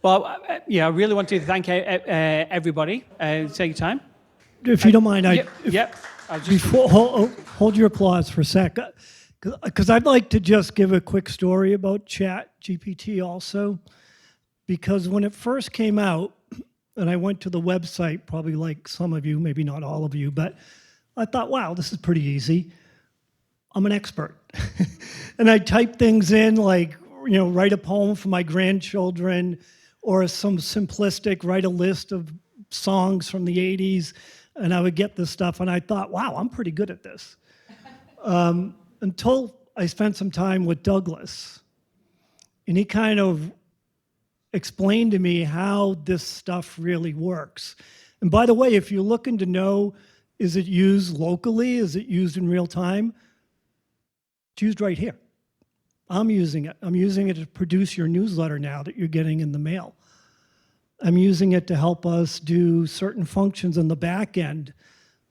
Well, I really want to thank everybody. Take your time. If you don't mind, Yep. before, hold your applause for a sec. Because I'd like to just give a quick story about ChatGPT also. Because when it first came out, and I went to the website, probably like some of you, maybe not all of you, but I thought, wow, this is pretty easy. I'm an expert. And I type things in like, write a poem for my grandchildren, or some simplistic, write a list of songs from the 80s, and I would get this stuff, and I thought, wow, I'm pretty good at this. Until I spent some time with Douglas, and he kind of explained to me how this stuff really works. And by the way, if you're looking to know, is it used locally? Is it used in real time? It's used right here. I'm using it. I'm using it to produce your newsletter now that you're getting in the mail. I'm using it to help us do certain functions on the back end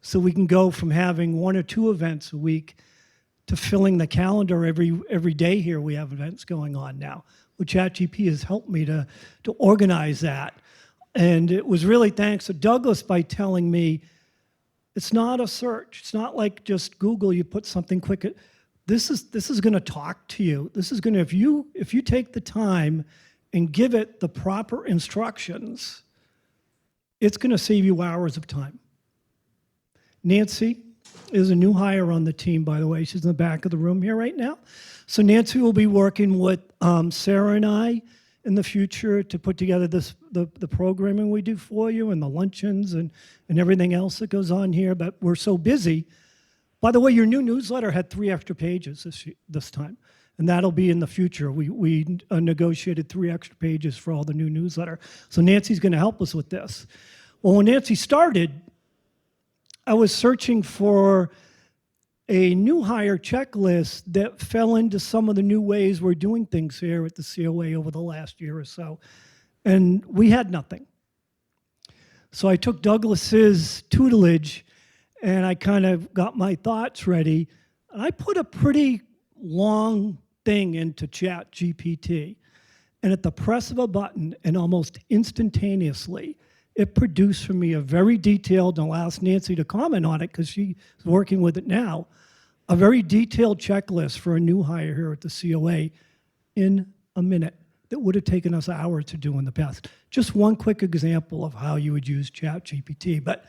so we can go from having 1 or 2 events a week to filling the calendar every day here. We have events going on now. Well, ChatGPT has helped me to organize that. And it was really thanks to Douglas by telling me, it's not a search. It's not like just Google, you put something quick. This is going to talk to you. This is going to, if you take the time and give it the proper instructions, it's going to save you hours of time. Nancy is a new hire on the team, by the way. She's in the back of the room here right now. So Nancy will be working with Sarah and I in the future to put together the programming we do for you and the luncheons and everything else that goes on here. But we're so busy. By the way, your new newsletter had 3 extra pages this time, and that'll be in the future. We negotiated 3 extra pages for all the new newsletter. So Nancy's going to help us with this. Well, when Nancy started, I was searching for a new hire checklist that fell into some of the new ways we're doing things here at the COA over the last year or so, and we had nothing. So I took Douglas's tutelage, and I kind of got my thoughts ready, and I put a pretty long thing into ChatGPT, and at the press of a button, and almost instantaneously, it produced for me a very detailed, and I'll ask Nancy to comment on it because she's working with it now, a very detailed checklist for a new hire here at the COA in a minute that would have taken us hours to do in the past. Just one quick example of how you would use ChatGPT. But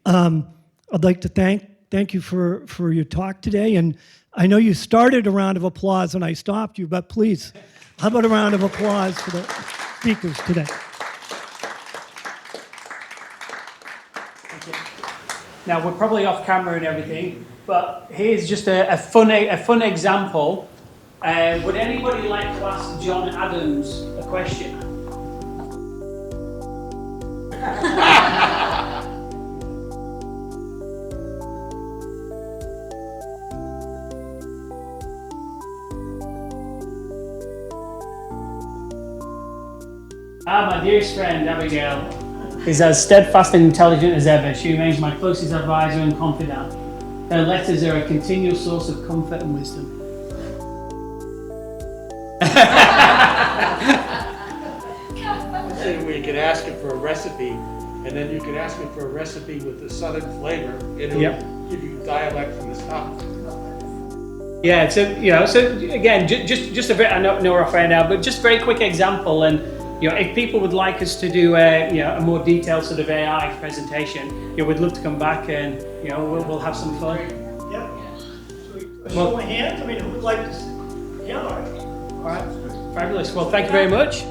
I'd like to thank you for your talk today. And I know you started a round of applause and I stopped you, but please, how about a round of applause for the speakers today? Now, we're probably off camera and everything, but here's just a fun example. Would anybody like to ask John Adams a question? My dearest friend, Abigail, is as steadfast and intelligent as ever. She remains my closest advisor and confidant. Her letters are a continual source of comfort and wisdom. We could ask him for a recipe, and then you could ask him for a recipe with a southern flavor, and it'll give you dialect from the South. Yeah, so again, just a very, I know we're off right now, but just a very quick example. And if people would like us to do a more detailed sort of AI presentation, we'd love to come back and we'll have some fun. Yeah. Show my hands. I mean, who would like to? Yeah. All right. Fabulous. Well, thank you very much.